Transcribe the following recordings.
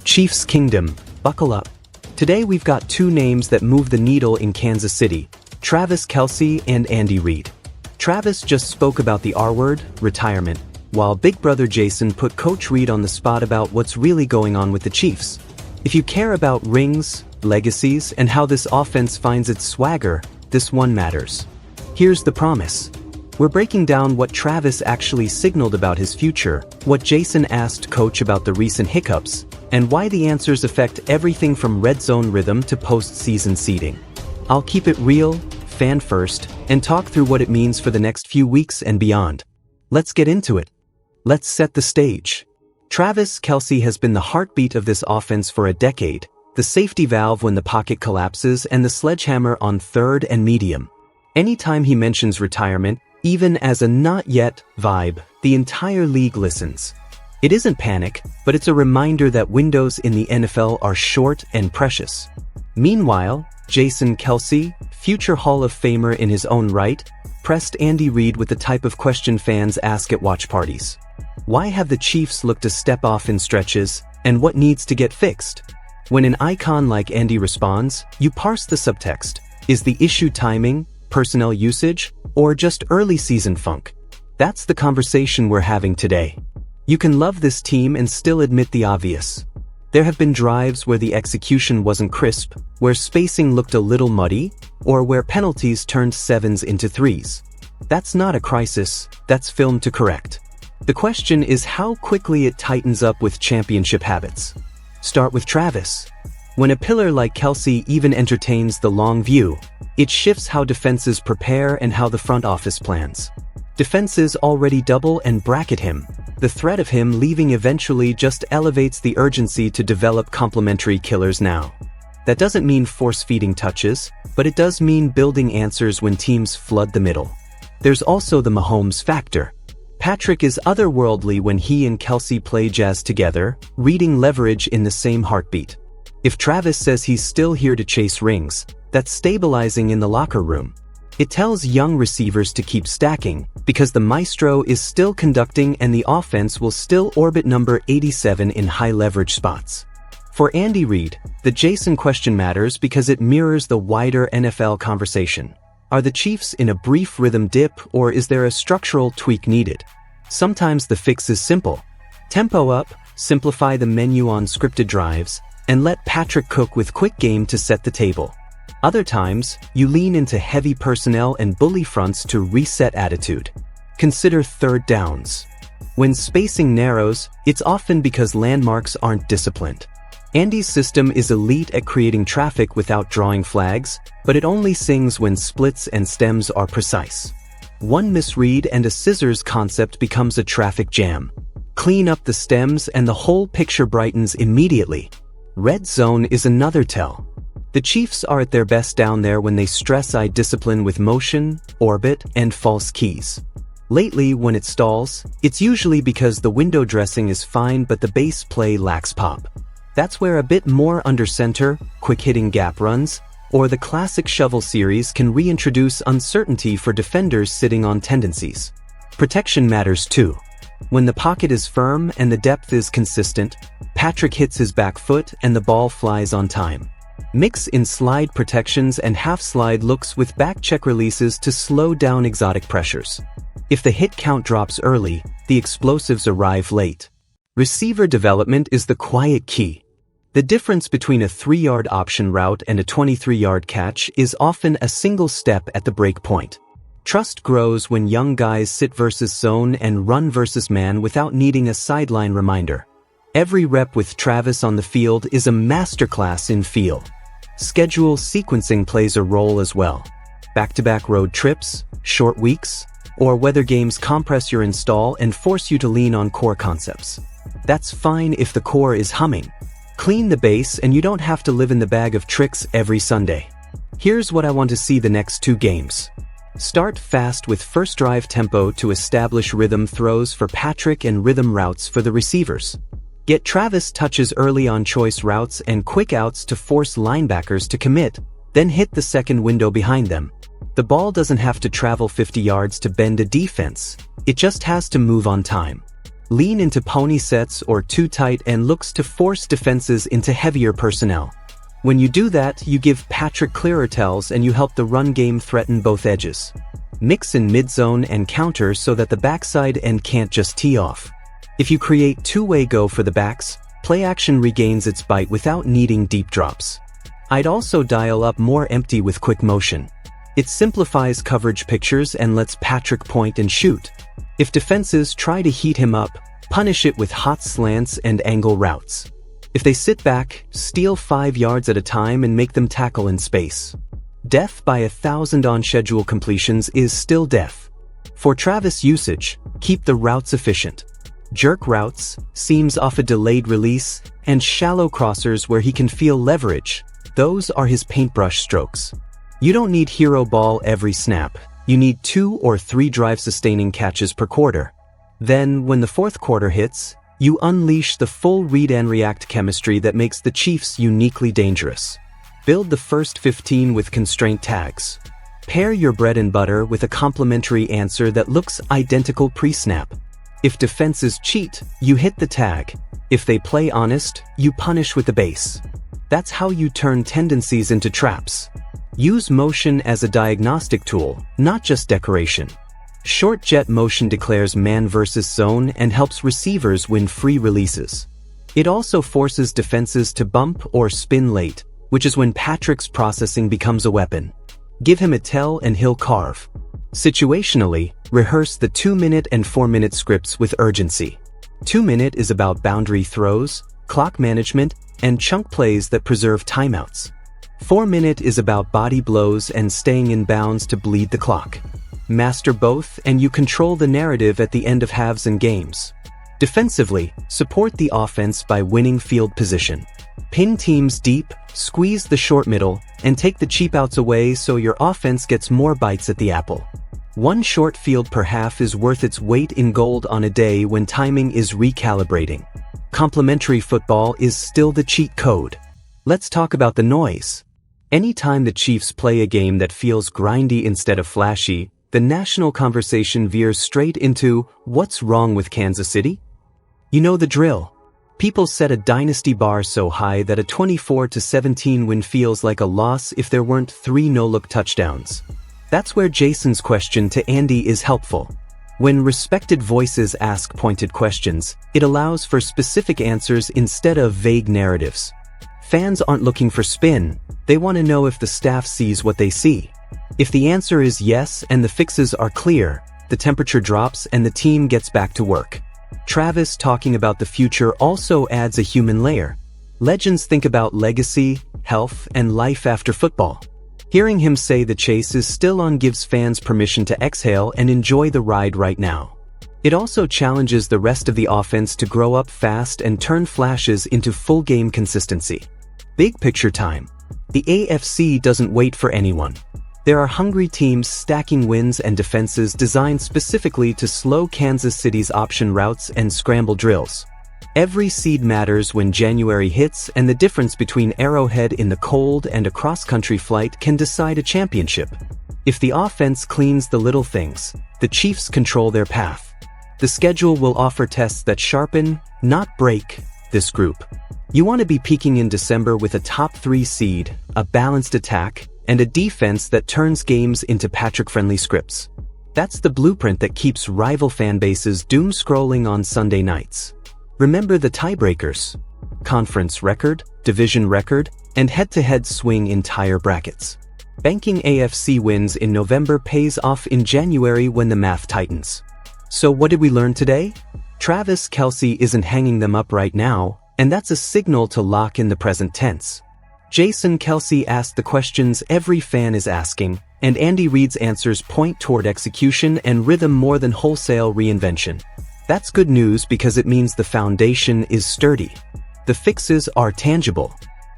Chiefs Kingdom, buckle up. Today we've got two names that move the needle in Kansas City, Travis Kelce and Andy Reid. Travis just spoke about the R-word, retirement, while big brother Jason put Coach Reid on the spot about what's really going on with the Chiefs. If you care about rings, legacies, and how this offense finds its swagger, this one matters. Here's the promise. We're breaking down what Travis actually signaled about his future, what Jason asked Coach about the recent hiccups, and why the answers affect everything from red zone rhythm to postseason seeding. I'll keep it real, fan first, and talk through what it means for the next few weeks and beyond. Let's get into it. Let's set the stage. Travis Kelce has been the heartbeat of this offense for a decade, the safety valve when the pocket collapses and the sledgehammer on third and medium. Anytime he mentions retirement, even as a not yet vibe, the entire league listens. It isn't panic, but it's a reminder that windows in the NFL are short and precious. Meanwhile, Jason Kelce, future Hall of Famer in his own right, pressed Andy Reid with the type of question fans ask at watch parties. Why have the Chiefs looked to step off in stretches, and what needs to get fixed? When an icon like Andy responds, you parse the subtext. Is the issue timing, personnel usage, or just early season funk? That's the conversation we're having today. You can love this team and still admit the obvious. There have been drives where the execution wasn't crisp, where spacing looked a little muddy, or where penalties turned sevens into threes. That's not a crisis, that's film to correct. The question is how quickly it tightens up with championship habits. Start with Travis. When a pillar like Kelce even entertains the long view, it shifts how defenses prepare and how the front office plans. Defenses already double and bracket him. The threat of him leaving eventually just elevates the urgency to develop complementary killers now. That doesn't mean force-feeding touches, but it does mean building answers when teams flood the middle. There's also the Mahomes factor. Patrick is otherworldly when he and Kelce play jazz together, reading leverage in the same heartbeat. If Travis says he's still here to chase rings, that's stabilizing in the locker room. It tells young receivers to keep stacking, because the maestro is still conducting and the offense will still orbit number 87 in high-leverage spots. For Andy Reid, the Jason question matters because it mirrors the wider NFL conversation. Are the Chiefs in a brief rhythm dip, or is there a structural tweak needed? Sometimes the fix is simple. Tempo up, simplify the menu on scripted drives, and let Patrick cook with quick game to set the table. Other times, you lean into heavy personnel and bully fronts to reset attitude. Consider third downs. When spacing narrows, it's often because landmarks aren't disciplined. Andy's system is elite at creating traffic without drawing flags, but it only sings when splits and stems are precise. One misread and a scissors concept becomes a traffic jam. Clean up the stems and the whole picture brightens immediately. Red zone is another tell. The Chiefs are at their best down there when they stress eye discipline with motion, orbit, and false keys. Lately, when it stalls, it's usually because the window dressing is fine but the base play lacks pop. That's where a bit more under center, quick-hitting gap runs, or the classic shovel series can reintroduce uncertainty for defenders sitting on tendencies. Protection matters too. When the pocket is firm and the depth is consistent, Patrick hits his back foot and the ball flies on time. Mix in slide protections and half-slide looks with back-check releases to slow down exotic pressures. If the hit count drops early, the explosives arrive late. Receiver development is the quiet key. The difference between a 3-yard option route and a 23-yard catch is often a single step at the break point. Trust grows when young guys sit versus zone and run versus man without needing a sideline reminder. Every rep with Travis on the field is a masterclass in feel. Schedule sequencing plays a role as well. Back-to-back road trips, short weeks, or weather games compress your install and force you to lean on core concepts. That's fine if the core is humming. Clean the base and you don't have to live in the bag of tricks every Sunday. Here's what I want to see the next 2 games. Start fast with first drive tempo to establish rhythm throws for Patrick and rhythm routes for the receivers. Get Travis touches early on choice routes and quick outs to force linebackers to commit, then hit the second window behind them. The ball doesn't have to travel 50 yards to bend a defense, it just has to move on time. lean into pony sets or too tight and looks to force defenses into heavier personnel. When you do that, you give Patrick clearer tells and you help the run game threaten both edges. Mix in mid-zone and counter so that the backside end can't just tee off. If you create two-way go for the backs, play action regains its bite without needing deep drops. I'd also dial up more empty with quick motion. It simplifies coverage pictures and lets Patrick point and shoot. If defenses try to heat him up, punish it with hot slants and angle routes. If they sit back, steal 5 yards at a time and make them tackle in space. Death by 1,000 on-schedule completions is still death. For Travis usage, keep the routes efficient. Jerk routes, seams off a delayed release, and shallow crossers where he can feel leverage. Those are his paintbrush strokes. You don't need hero ball every snap. You need 2 or 3 drive-sustaining catches per quarter. Then, when the fourth quarter hits, you unleash the full read and react chemistry that makes the Chiefs uniquely dangerous. Build the first 15 with constraint tags. Pair your bread and butter with a complementary answer that looks identical pre-snap. If defenses cheat, you hit the tag. If they play honest, you punish with the base. That's how you turn tendencies into traps. Use motion as a diagnostic tool, not just decoration. Short jet motion declares man versus zone and helps receivers win free releases. It also forces defenses to bump or spin late, which is when Patrick's processing becomes a weapon. Give him a tell and he'll carve. Situationally, rehearse the 2-minute and 4-minute scripts with urgency. 2-minute is about boundary throws, clock management, and chunk plays that preserve timeouts. 4-minute is about body blows and staying in bounds to bleed the clock. Master both and you control the narrative at the end of halves and games. Defensively, support the offense by winning field position. Pin teams deep, squeeze the short middle, and take the cheap outs away so your offense gets more bites at the apple. 1 short field per half is worth its weight in gold on a day when timing is recalibrating. Complementary football is still the cheat code. Let's talk about the noise. Anytime the Chiefs play a game that feels grindy instead of flashy, the national conversation veers straight into, what's wrong with Kansas City? You know the drill. People set a dynasty bar so high that a 24-17 win feels like a loss if there weren't 3 no-look touchdowns. That's where Jason's question to Andy is helpful. When respected voices ask pointed questions, it allows for specific answers instead of vague narratives. Fans aren't looking for spin, they want to know if the staff sees what they see. If the answer is yes and the fixes are clear, the temperature drops and the team gets back to work. Travis talking about the future also adds a human layer. Legends think about legacy, health, and life after football. Hearing him say the chase is still on gives fans permission to exhale and enjoy the ride right now. It also challenges the rest of the offense to grow up fast and turn flashes into full game consistency. Big picture time. The AFC doesn't wait for anyone. There are hungry teams stacking wins and defenses designed specifically to slow Kansas City's option routes and scramble drills. Every seed matters when January hits, and the difference between Arrowhead in the cold and a cross-country flight can decide a championship. If the offense cleans the little things, the Chiefs control their path. The schedule will offer tests that sharpen, not break, this group. You want to be peaking in December with a top 3 seed, a balanced attack, and a defense that turns games into Patrick-friendly scripts. That's the blueprint that keeps rival fan bases doom-scrolling on Sunday nights. Remember the tiebreakers: conference record, division record, and head-to-head swing entire brackets. Banking AFC wins in November pays off in January when the math tightens. So what did we learn today? Travis Kelce isn't hanging them up right now, and that's a signal to lock in the present tense. Jason Kelce asked the questions every fan is asking, and Andy Reid's answers point toward execution and rhythm more than wholesale reinvention. That's good news because it means the foundation is sturdy. The fixes are tangible.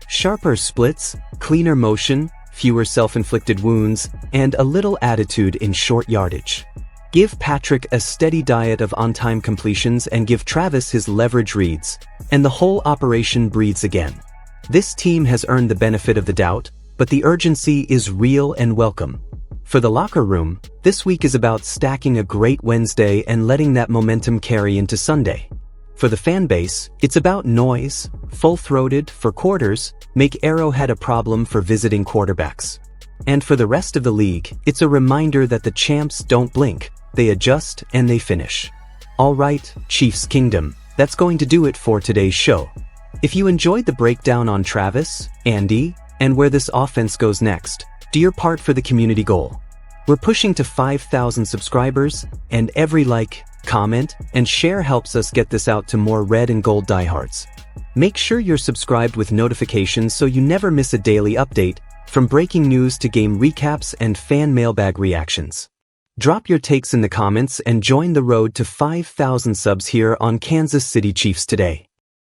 Sharper splits, cleaner motion, fewer self-inflicted wounds, and a little attitude in short yardage. Give Patrick a steady diet of on-time completions and give Travis his leverage reads, and the whole operation breathes again. This team has earned the benefit of the doubt, but the urgency is real and welcome. For the locker room, this week is about stacking a great Wednesday and letting that momentum carry into Sunday. For the fan base, it's about noise, full-throated for quarters, make Arrowhead a problem for visiting quarterbacks. And for the rest of the league, it's a reminder that the champs don't blink, they adjust and they finish. Alright, Chiefs Kingdom, that's going to do it for today's show. If you enjoyed the breakdown on Travis, Andy, and where this offense goes next, do your part for the community goal. We're pushing to 5,000 subscribers, and every like, comment, and share helps us get this out to more red and gold diehards. Make sure you're subscribed with notifications so you never miss a daily update, from breaking news to game recaps and fan mailbag reactions. Drop your takes in the comments and join the road to 5,000 subs here on Kansas City Chiefs Today.